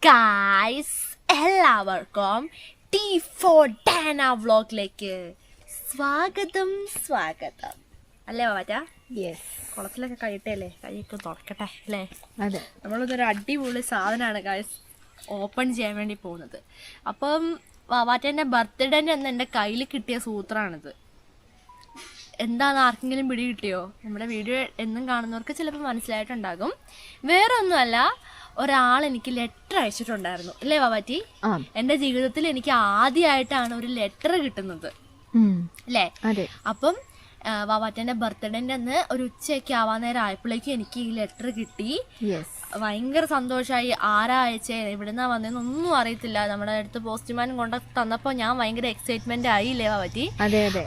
Guys, എല്ലാവർക്കും T4 Dana വ്ലോഗിലേക്ക് സ്വാഗതം അല്ലേ വാറ്റാ? കുളത്തിലൊക്കെ കഴിയട്ടല്ലേ, കൈയൊക്കെ തുറക്കട്ടെ അല്ലേ? അതെ, നമ്മളിതൊരു അടിപൊളി സാധനമാണ് ഗായ്സ് ഓപ്പൺ ചെയ്യാൻ വേണ്ടി പോകുന്നത്. അപ്പം വാവാറ്റേൻ്റെ ബർത്ത്ഡേൻ്റെ അന്ന് എൻ്റെ കയ്യിൽ കിട്ടിയ സൂത്രമാണിത്. എന്താണെന്ന് ആർക്കെങ്കിലും പിടി കിട്ടിയോ? നമ്മുടെ വീഡിയോ എന്നും കാണുന്നവർക്ക് ചിലപ്പോൾ മനസ്സിലായിട്ടുണ്ടാകും. വേറെ ഒന്നുമല്ല, ഒരാൾ എനിക്ക് ലെറ്റർ അയച്ചിട്ടുണ്ടായിരുന്നു അല്ലേ വാവാറ്റി? എൻ്റെ ജീവിതത്തിൽ എനിക്ക് ആദ്യമായിട്ടാണ് ഒരു ലെറ്റർ കിട്ടുന്നത് അല്ലേ? അപ്പം വാവാറ്റേൻ്റെ ബർത്ത്ഡേൻ്റെ അന്ന് ഒരു ഉച്ചയൊക്കെ ആവാൻ നേരം ആയപ്പോഴേക്കും എനിക്ക് ഈ ലെറ്റർ കിട്ടി. ഭയങ്കര സന്തോഷമായി. ആരാ അയച്ചേ, എവിടുന്നാ വന്നതെന്ന് ഒന്നും അറിയത്തില്ല. നമ്മുടെ അടുത്ത് പോസ്റ്റ്മാൻ കൊണ്ട് തന്നപ്പോൾ ഞാൻ ഭയങ്കര എക്സൈറ്റ്മെന്റ് ആയില്ലേ വാവാറ്റി?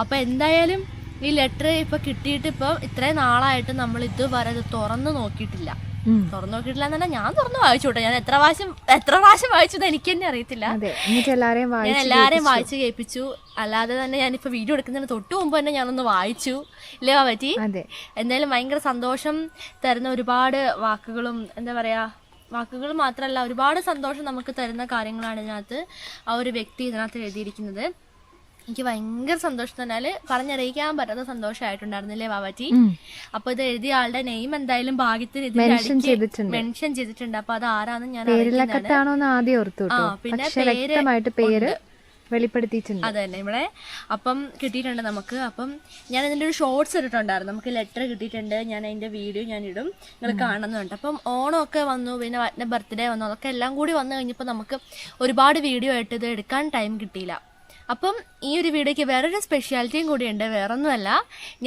അപ്പൊ എന്തായാലും ഈ ലെറ്റർ ഇപ്പൊ കിട്ടിയിട്ട് ഇപ്പൊ ഇത്രയും നാളായിട്ട് നമ്മൾ ഇതുവരെ അത് തുറന്നു നോക്കിയിട്ടില്ല എന്നല്ല, ഞാൻ തുറന്നു വായിച്ചോട്ടെ. ഞാൻ എത്ര പ്രാവശ്യം വായിച്ചത് എനിക്ക് തന്നെ അറിയത്തില്ല. ഞാൻ എല്ലാരെയും വായിച്ചു കേൾപ്പിച്ചു. അല്ലാതെ തന്നെ ഞാനിപ്പോ വീഡിയോ എടുക്കുന്നതിന് തൊട്ട് മുമ്പ് തന്നെ ഞാനൊന്ന് വായിച്ചു ഇല്ലേ പറ്റി? എന്തായാലും ഭയങ്കര സന്തോഷം തരുന്ന ഒരുപാട് വാക്കുകളും, എന്താ പറയാ, വാക്കുകൾ മാത്രമല്ല ഒരുപാട് സന്തോഷം നമുക്ക് തരുന്ന കാര്യങ്ങളാണ് ഇതിനകത്ത് ആ ഒരു വ്യക്തി ഇതിനകത്ത് എഴുതിയിരിക്കുന്നത്. എനിക്ക് ഭയങ്കര സന്തോഷം തന്നാല് പറഞ്ഞറിയിക്കാൻ പറ്റാത്ത സന്തോഷമായിട്ടുണ്ടായിരുന്നില്ലേ വാവാറ്റി? അപ്പൊ ഇത് എഴുതിയ ആളുടെ നെയിം എന്തായാലും ഭാഗ്യത്തിന് മെൻഷൻ ചെയ്തിട്ടുണ്ട്. അപ്പൊ അത് ആരാന്ന് ഞാൻ പിന്നെ പേര് വെളിപ്പെടുത്തിയിട്ടുണ്ട്. അത് തന്നെ ഇവിടെ അപ്പം കിട്ടിയിട്ടുണ്ട് നമുക്ക്. അപ്പം ഞാൻ ഇതിൻ്റെ ഒരു ഷോർട്സ് ഇട്ടിട്ടുണ്ടായിരുന്നു. നമുക്ക് ലെറ്റർ കിട്ടിയിട്ടുണ്ട്. ഞാൻ അതിൻ്റെ വീഡിയോ ഞാൻ ഇടും, നിങ്ങൾ കാണുന്നുണ്ട്. അപ്പം ഓണമൊക്കെ വന്നു, പിന്നെ എൻ്റെ ബർത്ത്ഡേ വന്നു, അതൊക്കെ എല്ലാം കൂടി വന്നു കഴിഞ്ഞപ്പോൾ നമുക്ക് ഒരുപാട് വീഡിയോ ആയിട്ട് ഇത് എടുക്കാൻ ടൈം കിട്ടിയില്ല. അപ്പം ഈ ഒരു വീഡിയോയ്ക്ക് വേറൊരു സ്പെഷ്യാലിറ്റിയും കൂടിയുണ്ട്. വേറൊന്നുമല്ല,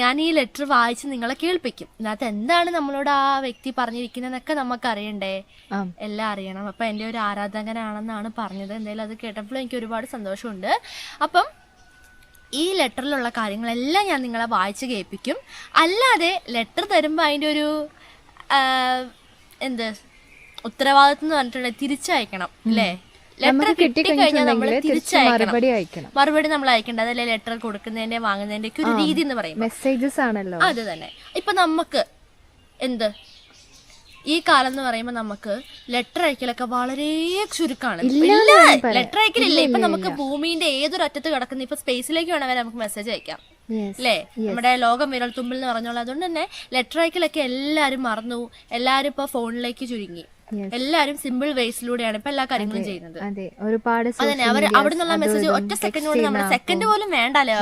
ഞാൻ ഈ ലെറ്റർ വായിച്ച് നിങ്ങളെ കേൾപ്പിക്കും. ഇതിനകത്ത് എന്താണ് നമ്മളോട് ആ വ്യക്തി പറഞ്ഞിരിക്കുന്നതെന്നൊക്കെ നമുക്ക് അറിയണ്ടേ, എല്ലാം അറിയണം. അപ്പം എൻ്റെ ഒരു ആരാധകനാണെന്നാണ് പറഞ്ഞത്. എന്തായാലും അത് കേട്ടപ്പോൾ എനിക്ക് ഒരുപാട് സന്തോഷമുണ്ട്. അപ്പം ഈ ലെറ്ററിലുള്ള കാര്യങ്ങളെല്ലാം ഞാൻ നിങ്ങളെ വായിച്ച് കേൾപ്പിക്കും. അല്ലാതെ ലെറ്റർ തരുമ്പോൾ അതിൻ്റെ ഒരു ഉത്തരവാദിത്വം എന്ന് പറഞ്ഞിട്ടുണ്ടെങ്കിൽ തിരിച്ചയക്കണം അല്ലേ? ലെറ്റർ കിട്ടിക്കഴിഞ്ഞാൽ നമ്മൾ തിരിച്ചയക്കണം, മറുപടി നമ്മൾ അയക്കേണ്ട. അതല്ലേ ലെറ്റർ കൊടുക്കുന്നതിന്റെ വാങ്ങുന്നതിന്റെ ഒക്കെ ഒരു രീതി എന്ന് പറയും. മെസ്സേജസ് ആണല്ലോ അത് തന്നെ. ഇപ്പൊ നമുക്ക് ഈ കാലം എന്ന് പറയുമ്പോൾ നമുക്ക് ലെറ്റർ അയക്കലൊക്കെ വളരെ ചുരുക്കമാണ്. ലെറ്റർ അയക്കലില്ല. ഇപ്പൊ നമുക്ക് ഭൂമിന്റെ ഏതൊരു അറ്റത്ത് കിടക്കുന്ന ഇപ്പൊ സ്പേസിലേക്ക് വേണമെങ്കിൽ നമുക്ക് മെസ്സേജ് അയക്കാം അല്ലേ? നമ്മുടെ ലോകം വിരൽ തുമ്പിൽ എന്ന് പറഞ്ഞോളൂ. അതുകൊണ്ട് തന്നെ ലെറ്റർ അയക്കലൊക്കെ എല്ലാരും മറന്നു. എല്ലാരും ഇപ്പൊ ഫോണിലേക്ക് ചുരുങ്ങി. എല്ലാരും സിമ്പിൾ വേസിലൂടെയാണ് ഇപ്പൊ എല്ലാ കാര്യങ്ങളും ചെയ്യുന്നത്. അതന്നെ, അവർ അവിടെ നിന്നുള്ള മെസ്സേജ് ഒറ്റ സെക്കൻഡ് കൊണ്ട് നമ്മുടെ സെക്കൻഡ് പോലും വേണ്ടല്ലോ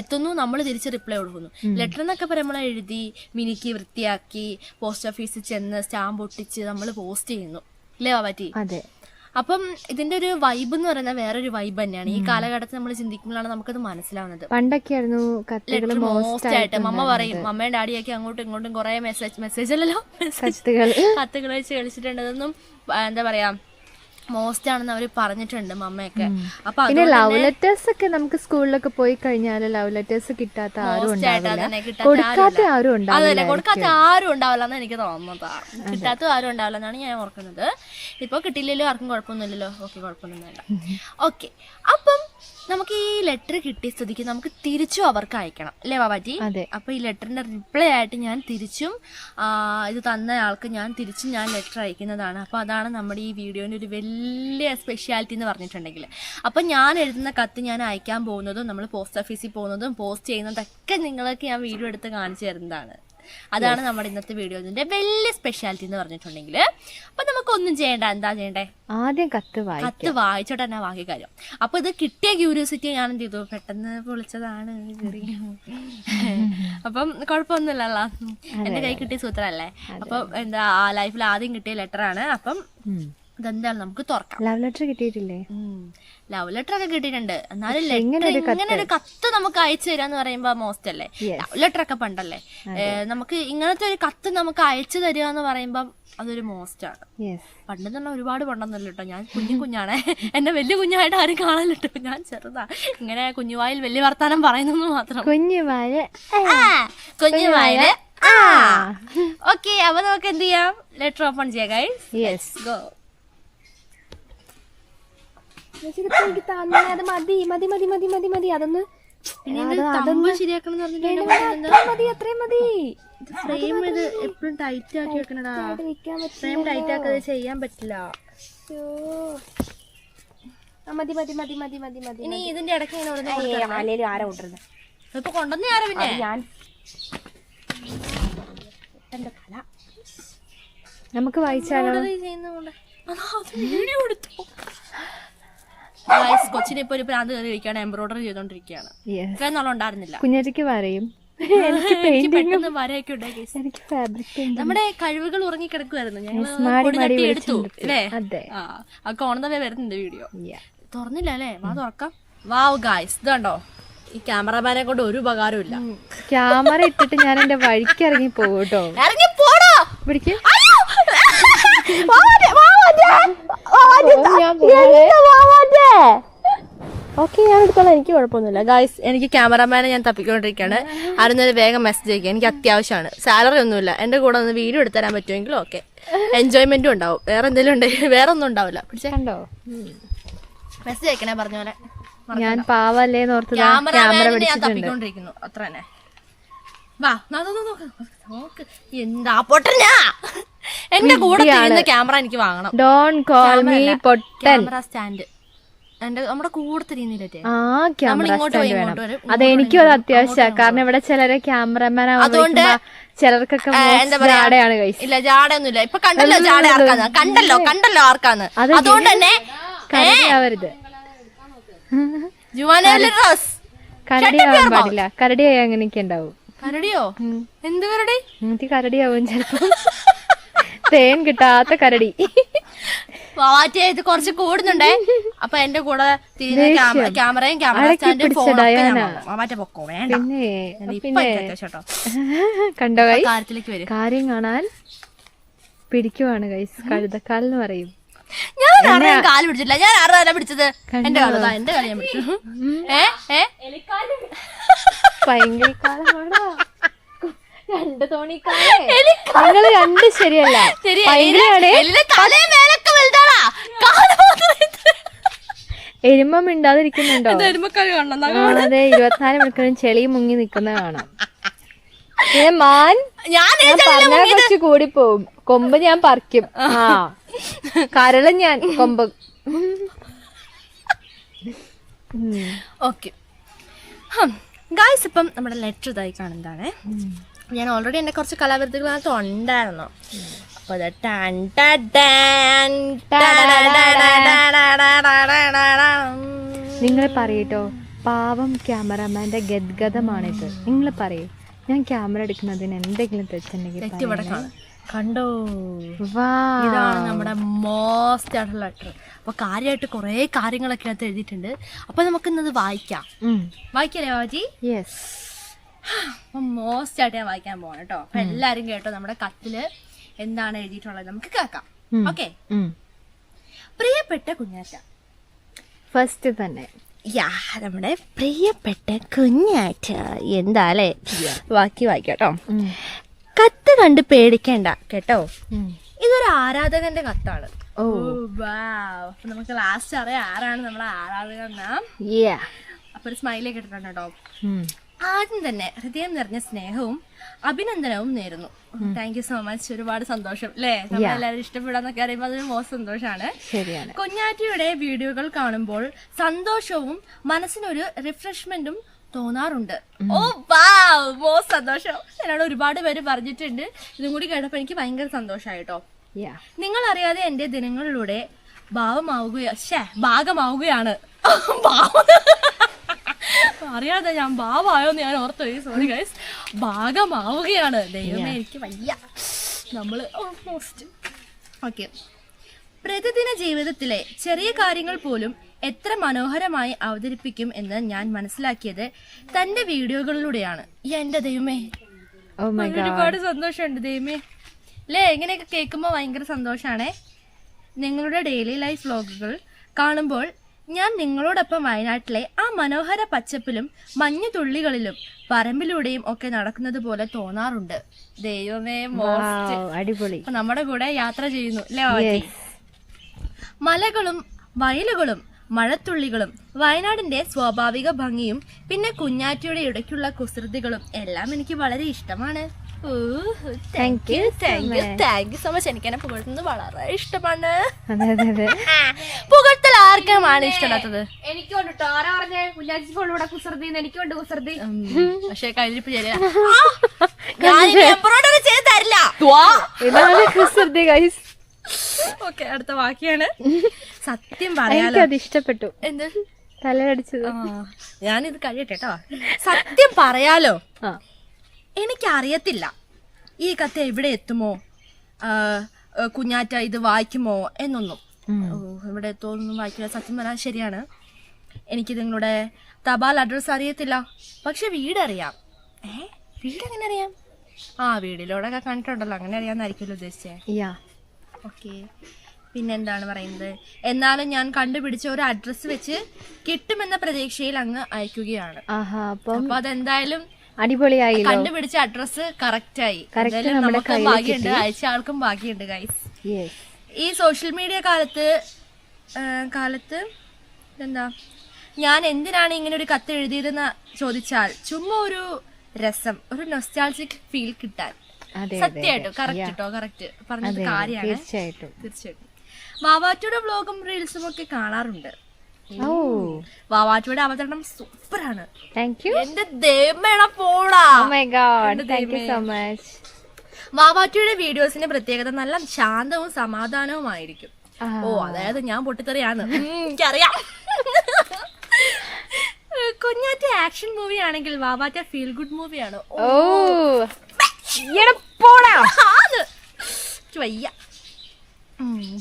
എത്തുന്നു, നമ്മൾ തിരിച്ച് റിപ്ലൈ കൊടുക്കുന്നു. ലെറ്റർ എന്നൊക്കെ പറയുമ്പോൾ എഴുതി മിനുക്കി വൃത്തിയാക്കി പോസ്റ്റ് ഓഫീസിൽ ചെന്ന് സ്റ്റാമ്പ് ഒട്ടിച്ച് നമ്മൾ പോസ്റ്റ് ചെയ്യുന്നു അല്ലേ പറ്റി? അപ്പം ഇതിന്റെ ഒരു വൈബ് എന്ന് പറയുന്നത് വേറൊരു വൈബ് തന്നെയാണ്. ഈ കാലഘട്ടത്തിൽ നമ്മൾ ചിന്തിക്കുമ്പോഴാണ് നമുക്കത് മനസ്സിലാവുന്നത്. പണ്ടൊക്കെയായിരുന്നു ലെറ്റർ മോസ്റ്റ് ആയിട്ട് മമ്മ പറയും, മമ്മയും ഡാഡിയൊക്കെ അങ്ങോട്ടും ഇങ്ങോട്ടും കുറെ മെസ്സേജ് അല്ലല്ലോ കത്തുകൾ വെച്ച് കളിച്ചിട്ടുണ്ട്. അതൊന്നും എന്താ പറയാ മോസ്റ്റ് ആണെന്ന് അവര് പറഞ്ഞിട്ടുണ്ട് മമ്മയൊക്കെ. അപ്പൊ ലവ് ലെറ്റേഴ്സ് ഒക്കെ നമുക്ക് സ്കൂളിലൊക്കെ പോയി കഴിഞ്ഞാൽ ലവ് ലെറ്റേഴ്സ് കിട്ടാത്ത ആരും കൊടുക്കാത്ത ആരും ഉണ്ടാവില്ല എന്ന് എനിക്ക് തോന്നുന്നത്. കിട്ടാത്ത ആരും ഉണ്ടാവില്ല എന്നാണ് ഞാൻ ഓർക്കുന്നത്. ഇപ്പൊ കിട്ടിയില്ലല്ലോ, ആർക്കും കുഴപ്പമൊന്നുമില്ലല്ലോ. ഓക്കെ, കുഴപ്പമൊന്നും വേണ്ട. ഓക്കെ, അപ്പം നമുക്ക് ഈ ലെറ്റർ കിട്ടിയ സ്ഥിതിക്ക് നമുക്ക് തിരിച്ചും അവർക്ക് അയക്കണം അല്ലേ വാവാറ്റി? അപ്പൊ ഈ ലെറ്ററിന്റെ റിപ്ലൈ ആയിട്ട് ഞാൻ തിരിച്ചും ഇത് തന്ന ആൾക്ക് ഞാൻ ലെറ്റർ അയക്കുന്നതാണ്. അപ്പൊ അതാണ് നമ്മുടെ ഈ വീഡിയോന്റെ ഒരു വലിയ സ്പെഷ്യാലിറ്റി എന്ന് പറഞ്ഞിട്ടുണ്ടെങ്കിൽ. അപ്പൊ ഞാൻ എഴുതുന്ന കത്ത് ഞാൻ അയക്കാൻ പോകുന്നതും നമ്മൾ പോസ്റ്റ് ഓഫീസിൽ പോകുന്നതും പോസ്റ്റ് ചെയ്യുന്നതൊക്കെ നിങ്ങൾക്ക് ഞാൻ വീഡിയോ എടുത്ത് കാണിച്ചു തരുന്നതാണ്. അതാണ് നമ്മുടെ ഇന്നത്തെ വീഡിയോന്റെ വലിയ സ്പെഷ്യാലിറ്റി എന്ന് പറഞ്ഞിട്ടുണ്ടെങ്കിൽ. അപ്പൊ നമുക്കൊന്നും ചെയ്യണ്ട, എന്താ ചെയ്യണ്ടേ? ആദ്യം കത്ത് വായിച്ചോട്ടെ തന്നെ ബാക്കി കാര്യം. അപ്പൊ ഇത് കിട്ടിയ ക്യൂരിയോസിറ്റി ഞാൻ എന്ത് ചെയ്തു, പെട്ടെന്ന് പൊളിച്ചതാണ്. അപ്പം കുഴപ്പമൊന്നുമില്ലല്ലോ, എന്റെ കൈ കിട്ടിയ സൂത്രല്ലേ. അപ്പൊ എന്താ ലൈഫിൽ ആദ്യം കിട്ടിയ ലെറ്ററാണ്. അപ്പം ഇതെന്താണ് നമുക്ക് തുറക്കാം. ലവ് ലെറ്റർ കിട്ടിയിട്ടില്ലേ? ലവ് ലെറ്റർ ഒക്കെ കിട്ടിയിട്ടുണ്ട്. എന്നാലും ഇങ്ങനെ ഒരു കത്ത് നമുക്ക് അയച്ചു തരാന്ന് പറയുമ്പോ മോസ്റ്റ് അല്ലേ? ലവ് ലെറ്റർ ഒക്കെ പണ്ടല്ലേ, നമുക്ക് ഇങ്ങനത്തെ ഒരു കത്ത് നമുക്ക് അയച്ചു തരിക എന്ന് പറയുമ്പം അതൊരു മോസ്റ്റ് ആണ്. പണ്ട് തന്നെ ഒരുപാട് പണ്ടൊന്നുമല്ല കേട്ടോ. ഞാൻ കുഞ്ഞാണേ, എന്നെ വലിയ കുഞ്ഞായിട്ട് ആരും കാണാനിട്ടോ. ഞാൻ ചെറുതാ, ഇങ്ങനെ കുഞ്ഞുവായിൽ വലിയ വർത്താനം പറയുന്നു മാത്രം. കുഞ്ഞുവായില്. ഓക്കെ, അപ്പൊ നമുക്ക് എന്ത് ചെയ്യാം, ലെറ്റർ ഓപ്പൺ ചെയ്യാം ഗൈസ്. ഗോ. അതൊന്ന് ഫ്രെയിം ഇത് എപ്പോഴും ടൈറ്റ് ആക്കി വെക്കണടാ. ഫ്രെയിം ടൈറ്റ് ആക്കാതെ ചെയ്യാൻ പറ്റില്ല. മതി മതി മതി മതി മതി മതി. ഇനി ഇതിന്റെ ഇടയ്ക്ക് ഇങ്ങനെ ആരേലും ആരാ കൊണ്ടിരുന്നത്? ഇപ്പൊ കൊണ്ടുവന്നേ ആരാ പിന്നെ? ഞാൻ എന്റെ കല നമുക്ക് വായിച്ചാലോ? കൊച്ചിനെ ഇപ്പൊ ഒരു പ്രാന്ത് കയറി ഇരിക്കുകയാണ്, എംബ്രോയിഡറി ചെയ്തോണ്ടിരിക്കുകയാണ്. ഇത്രയും നാളും ഉണ്ടായിരുന്നില്ല. കുഞ്ഞാറ്റയ്ക്ക് വരയും, എനിക്ക് പെട്ടെന്ന് വരയൊക്കെ ഉണ്ടായി. എനിക്ക് ഫാബ്രിക് നമ്മുടെ കഴിവുകൾ ഉറങ്ങിക്കിടക്കുമായിരുന്നു. ഞങ്ങൾ എടുത്തു അല്ലേ? ആ കോണതവേ വരുന്നുണ്ട് വീഡിയോ. തുറന്നില്ല അല്ലേ? വാ തുറക്കാം. വാവ് ഗായ്സ്, ഇത് കണ്ടോ, ഈ ക്യാമറമാനെ കൊണ്ട് ഒരു ഉപകാരവും ഇല്ല. ക്യാമറ ഇട്ടിട്ട് ഞാൻ എന്റെ വഴിക്ക് ഇറങ്ങി പോകട്ടോ. ഇറങ്ങി പോടോ. പിടിക്ക്. ഓക്കെ, ഞാൻ എടുത്തോളാം, എനിക്ക് കുഴപ്പമൊന്നുമില്ല. ഗായ്സ്, എനിക്ക് ക്യാമറമാനെ ഞാൻ തപ്പിക്കൊണ്ടിരിക്കുകയാണ്. ആരുന്നൊരു വേഗം മെസ്സേജ് അയക്കുക, എനിക്ക് അത്യാവശ്യമാണ്. സാലറി ഒന്നുമില്ല, എൻ്റെ കൂടെ ഒന്ന് വീഡിയോ എടുത്തരാൻ പറ്റുമെങ്കിലും ഓക്കെ. എൻജോയ്മെന്റും ഉണ്ടാവും, വേറെ എന്തെങ്കിലും ഉണ്ടെങ്കിൽ വേറെ ഒന്നും ഉണ്ടാവില്ല. പിടിച്ചേ, കണ്ടോ, മെസ്സേജ് അയക്കണേ പറഞ്ഞ പോലെ. ഞാൻ പാവല്ലേന്ന് ഓർത്ത് ക്യാമറമാനെ ഞാൻ തപ്പിക്കൊണ്ടിരിക്കുന്നു, അത്ര തന്നെ. വാ നോക്ക്, എന്താ പൊട്ടനാ. എന്റെ കൂടെ ക്യാമറ എനിക്ക് വാങ്ങണം. Don't call me Pottan. Camera stand നമ്മുടെ കൂടെ തിരിയുന്നില്ലേ? അതെനിക്കും അത് അത്യാവശ്യമാണ്. കാരണം ഇവിടെ ചിലരെ ക്യാമറമാൻ അതുകൊണ്ട് ചിലർക്കൊക്കെ ജാടയാണ് കഴിച്ചത്. ഇല്ല, ജാടയൊന്നുമില്ല. ഇപ്പൊ കണ്ടല്ലോ ജാട ആർക്കാന്ന്, കണ്ടല്ലോ ആർക്കാന്ന്. അതുകൊണ്ട് തന്നെ കരടിയാവരുത്, കരടിയാവാൻ പാടില്ല. കരടിയായി അങ്ങനെയൊക്കെ ഉണ്ടാവും. കരടിയോ? എന്ത് കരടി? എനിക്ക് കരടിയാവും ചിലപ്പോ. തേൻ കിട്ടാത്ത കരടി. ഇത് കുറച്ച് കൂടുന്നുണ്ടേ. അപ്പൊ എന്റെ കൂടെ ക്യാമറയും ക്യാമറ സ്റ്റാൻഡും പൊക്കോ വേണ്ട. കണ്ടോ ഗൈസ്, കാര്യത്തിലേക്ക് വരും. കാര്യം കാണാൻ പിടിക്കുവാണ് ഗൈസ്. കഴുതക്കാൽ എന്ന് പറയും. ഞാൻ കാല് പിടിച്ചില്ല, ഞാൻ ആരുടെ പിടിച്ചത്? എന്റെ കാല് ഞാൻ പിടിച്ചു. ഭയങ്കര രണ്ട് തോണിക്കാലേ, നിങ്ങൾ രണ്ട് ശരിയല്ല. എരുമ മിണ്ടാതിരിക്കുന്നുണ്ടോ? അതെ, 24 മണിക്കൂറും ചെളി മുങ്ങി നിക്കുന്ന കാണാം. മാൻ ഞാൻ പറഞ്ഞാ കുറച്ച് കൂടി പോവും. കൊമ്പ് ഞാൻ പറിക്കും. കരളും ഞാൻ കൊമ്പ്. ഓക്കെ ഗായ്സ്, ഇപ്പം നമ്മുടെ ലെറ്റർ ഇതായി കാണുന്നതാണ്. ഞാൻ ഓൾറെഡി എന്റെ കുറച്ച് കലാവിരുദ്ധകളകത്ത് ഉണ്ടായിരുന്നു. അപ്പൊ നിങ്ങൾ പറയട്ടോ, പാവം ക്യാമറമാന്റെ ഗദ്ഗതമാണിത്. നിങ്ങൾ പറയൂ, ഞാൻ ക്യാമറ എടുക്കുന്നതിന് എന്തെങ്കിലും തെറ്റുണ്ടെങ്കിൽ കണ്ടോ. ഇതാണ് നമ്മുടെ മോസ്റ്റ് ആയിട്ടുള്ള ലെറ്റർ. അപ്പൊ കാര്യമായിട്ട് കുറെ കാര്യങ്ങളൊക്കെ അത് എഴുതിയിട്ടുണ്ട്. അപ്പൊ നമുക്ക് ഇന്നത് വായിക്കാം. വായിക്കല്ലേ ബാബാജി? യെസ്. അപ്പൊ മോസ്റ്റ് ആയിട്ട് ഞാൻ വായിക്കാൻ പോവാണ് കേട്ടോ. അപ്പൊ എല്ലാരും കേട്ടോ, നമ്മുടെ കത്തില് എന്താണ് എഴുതിയിട്ടുള്ളത് നമുക്ക് കേൾക്കാം. ഓക്കെ. പ്രിയപ്പെട്ട കുഞ്ഞാറ്റ. ഫസ്റ്റ് തന്നെ നമ്മുടെ പ്രിയപ്പെട്ട കുഞ്ഞാറ്റ. എന്താലേ, ബാക്കി വായിക്കാട്ടോ. കത്ത് കണ്ട് പേടിക്കണ്ട കേട്ടോ, ഇതൊരു ആരാധകന്റെ കത്താണ്. അപ്പൊ നമുക്ക് ലാസ്റ്റ് അറിയാം ആരാണ് നമ്മുടെ ആരാധകൻ. അപ്പൊ ഒരു സ്മൈലൊക്കെ ഇട്ടിട്ടുണ്ട് കേട്ടോ. ആദ്യം തന്നെ ഹൃദയം നിറഞ്ഞ സ്നേഹവും അഭിനന്ദനവും നേരുന്നു. Thank you so much. ഒരുപാട് സന്തോഷം അല്ലേ, നമ്മളെല്ലാവരും ഇഷ്ടപ്പെടാന്നൊക്കെ അറിയുമ്പോൾ അതൊരു മോശം സന്തോഷമാണ്. കുഞ്ഞാറ്റയുടെ വീഡിയോകൾ കാണുമ്പോൾ സന്തോഷവും മനസ്സിനൊരു റിഫ്രഷ്മെന്റും തോന്നാറുണ്ട്. ഓ വാവ്, മോശം സന്തോഷം. എന്നോട് ഒരുപാട് പേര് പറഞ്ഞിട്ടുണ്ട്. ഇതും കൂടി കേട്ടപ്പോ എനിക്ക് ഭയങ്കര സന്തോഷമായിട്ടോ. നിങ്ങൾ അറിയാതെ എന്റെ ദിനങ്ങളിലൂടെ ഭാഗമാവുകയാണ്. അറിയാതെ ഞാൻ ഭാവമായോന്ന് ഞാൻ ഓർത്തു. സോറി ഗൈസ്, ഭാഗമാവുകയാണ്. ദൈവമേ, എനിക്ക് വയ്യ. നമ്മള് ഓൾമോസ്റ്റ് ഓക്കെ. പ്രതിദിന ജീവിതത്തിലെ ചെറിയ കാര്യങ്ങൾ പോലും എത്ര മനോഹരമായി അവതരിപ്പിക്കും എന്ന് ഞാൻ മനസ്സിലാക്കിയത് തന്റെ വീഡിയോകളിലൂടെയാണ്. എന്റെ ദൈവമേ, ഒരുപാട് സന്തോഷമുണ്ട് ദൈവമേ അല്ലേ. ഇങ്ങനെയൊക്കെ കേൾക്കുമ്പോൾ ഭയങ്കര സന്തോഷാണേ. നിങ്ങളുടെ ഡെയിലി ലൈഫ് വ്ലോഗുകൾ കാണുമ്പോൾ ഞാൻ നിങ്ങളോടൊപ്പം വയനാട്ടിലെ ആ മനോഹര പച്ചപ്പിലും മഞ്ഞു തുള്ളികളിലും പറമ്പിലൂടെയും ഒക്കെ നടക്കുന്നത് പോലെ തോന്നാറുണ്ട്. ദൈവമേ, അടിപൊളി. നമ്മുടെ കൂടെ യാത്ര ചെയ്യുന്നു അല്ലേ. മലകളും വയലുകളും മഴത്തുള്ളികളും വയനാടിന്റെ സ്വാഭാവിക ഭംഗിയും പിന്നെ കുഞ്ഞാറ്റയുടെ ഇടയ്ക്കുള്ള കുസൃതികളും എല്ലാം എനിക്ക് വളരെ ഇഷ്ടമാണ്. Thank you so much. Thank you so much. എനിക്ക് എന്നെ പുകഴ്ത്തുന്നത് വളരെ ഇഷ്ടമാണ്. അതെ അതെ അതെ. പുകഴ്ത്തൽ ആർക്കാണ് ഇഷ്ടമില്ലാത്തത്? എനിക്കുണ്ട് കേട്ടോ. ആരാ പറഞ്ഞേ കുഞ്ഞാച്ചി ഫോണിലൂടെ കുസൃതി? എനിക്കുണ്ട് കുസൃതി. പക്ഷെ കഴിഞ്ഞിട്ട് ശരിയാ, ഞാൻ എംബ്രോയിഡറി ചെയ്ത് തരില്ല. ഇതാണ് കുസൃതി ഗൈസ്. ഓക്കെ, അടുത്ത ബാക്കിയാണ്. സത്യം പറയാലോ, എനിക്കത് ഇഷ്ടപ്പെട്ടു. എന്ത് തലയടിച്ചത്. ഞാനിത് കഴിയട്ടെ കേട്ടോ. സത്യം പറയാലോ, ആ എനിക്കറിയത്തില്ല ഈ കത്ത് എവിടെ എത്തുമോ, കുഞ്ഞാറ്റ ഇത് വായിക്കുമോ എന്നൊന്നും. ഇവിടെ എത്തുമോന്നും വായിക്കില്ല. സത്യം പറയാൻ ശരിയാണ്, എനിക്ക് നിങ്ങളുടെ തപാൽ അഡ്രസ്സ് അറിയത്തില്ല. പക്ഷെ വീടറിയാം. വീട് എങ്ങനെ അറിയാം? വീടിലൂടെ കണ്ടിട്ടുണ്ടല്ലോ, അങ്ങനെ അറിയാമെന്നായിരിക്കുമല്ലോ ഉദ്ദേശിച്ചേ. ഓക്കെ, പിന്നെന്താണ് പറയുന്നത്? എന്നാലും ഞാൻ കണ്ടുപിടിച്ച ഒരു അഡ്രസ്സ് വെച്ച് കിട്ടുമെന്ന പ്രതീക്ഷയിൽ അങ്ങ് അയക്കുകയാണ്. അപ്പൊ അതെന്തായാലും അടിപൊളിയായി. കണ്ടുപിടിച്ച അഡ്രസ്സ് കറക്റ്റായി. നമുക്ക് ഭാഗ്യമുണ്ട്, അയച്ച ആൾക്കും ഭാഗ്യമുണ്ട് ഗൈസ്. ഈ സോഷ്യൽ മീഡിയ കാലത്ത് എന്താ, ഞാൻ എന്തിനാണ് ഇങ്ങനെ ഒരു കത്ത് എഴുതിയതെന്ന് ചോദിച്ചാൽ ചുമ്മാ ഒരു രസം, ഒരു നൊസ്റ്റാൾജിക് ഫീൽ കിട്ടാൻ. സത്യമായിട്ടും കറക്റ്റ് കേട്ടോ, കറക്റ്റ് പറഞ്ഞത് കാര്യമാണ്. തീർച്ചയായിട്ടും വാവാറ്റയുടെ വ്ലോഗും റീൽസും ഒക്കെ കാണാറുണ്ട്. വാവാറ്റയുടെ അവതരണം സൂപ്പറാണ്. എന്റെ ദൈവമേണ പോടാ. വാവാറ്റയുടെ വീഡിയോസിന്റെ പ്രത്യേകത നല്ല ശാന്തവും സമാധാനവുമായിരിക്കും. അതായത് ഞാൻ പൊട്ടിത്തെറിയാണ്, എനിക്കറിയാം. കുഞ്ഞാറ്റ ആക്ഷൻ മൂവി ആണെങ്കിൽ വാവാറ്റ ഫീൽ ഗുഡ് മൂവിയാണ്. വയ്യ.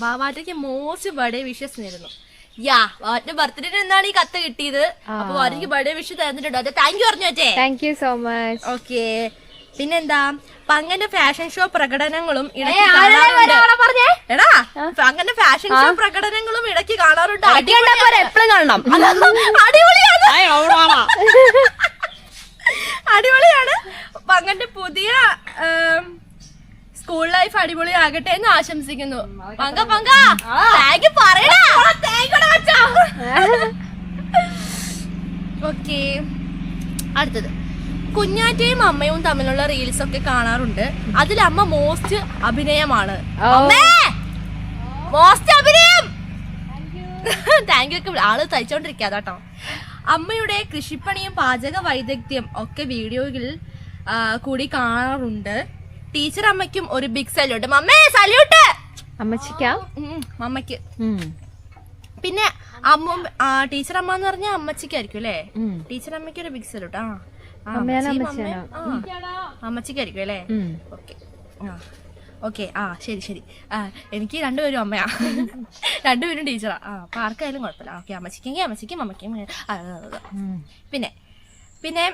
വാവാറ്റയ്ക്ക് മോസ്റ്റ് ബർത്ത്ഡേ വിഷസ് നേരുന്നു. വാവാറ്റ ബർത്ത്ഡേ എന്നാണ് ഈ കത്ത് കിട്ടിയത്. അപ്പൊ വാവാറ്റയ്ക്ക് ബർത്ത്ഡേ വിഷ് തന്നിട്ടുണ്ടോ? അത് താങ്ക് യു പറഞ്ഞു വെച്ചേ. Thank you so much. Okay, പിന്നെന്താ, പങ്കന്റെ ഫാഷൻ ഷോ പ്രകടനങ്ങളും ഇടയ്ക്ക് കാണാറുണ്ട്. എടാ, പങ്കന്റെ ഫാഷൻ ഷോ പ്രകടനങ്ങളും ഇടയ്ക്ക് കാണാറുണ്ട്. എപ്പോഴും കാണണം. അടിപൊളിയാണ്. പങ്കന്റെ പുതിയ സ്കൂൾ ലൈഫ് അടിപൊളിയാകട്ടെ എന്ന് ആശംസിക്കുന്നു. ഓക്കെ, അടുത്തത്, കുഞ്ഞാറ്റയും അമ്മയും തമ്മിലുള്ള റീൽസ് ഒക്കെ കാണാറുണ്ട്. അതിൽ അമ്മ മോസ്റ്റ് അഭിനയമാണ്. മോസ്റ്റ് അഭിനയം. താങ്ക് യു ഒക്കെ ആള് തയ്ച്ചോണ്ടിരിക്കാട്ടോ. അമ്മയുടെ കൃഷിപ്പണിയും പാചക വൈദഗ്ധ്യം ഒക്കെ വീഡിയോയിൽ കൂടി കാണാറുണ്ട്. ടീച്ചർ അമ്മയ്ക്കും ഒരു ബിഗ് സല്യൂട്ട്. മമ്മേ സല്യൂട്ട്. അമ്മയ്ക്ക്. പിന്നെ ടീച്ചർ അമ്മ എന്ന് പറഞ്ഞാൽ അമ്മച്ചിക്കായിരിക്കും അല്ലേ? ടീച്ചർ അമ്മയ്ക്ക് ഒരു ബിഗ് സല്യൂട്ട്. അമ്മച്ചിക്കായിരിക്കും അല്ലേ? ഓക്കെ ഓക്കെ, ശരി. എനിക്ക് രണ്ടുപേരും അമ്മയാ, രണ്ടുപേരും ടീച്ചറാ. അപ്പൊ ആർക്കായാലും കുഴപ്പമില്ല. ഓക്കെ, അമ്മച്ചിക്കെങ്കിൽ അമ്മച്ചിക്കും അമ്മയ്ക്കും. പിന്നെ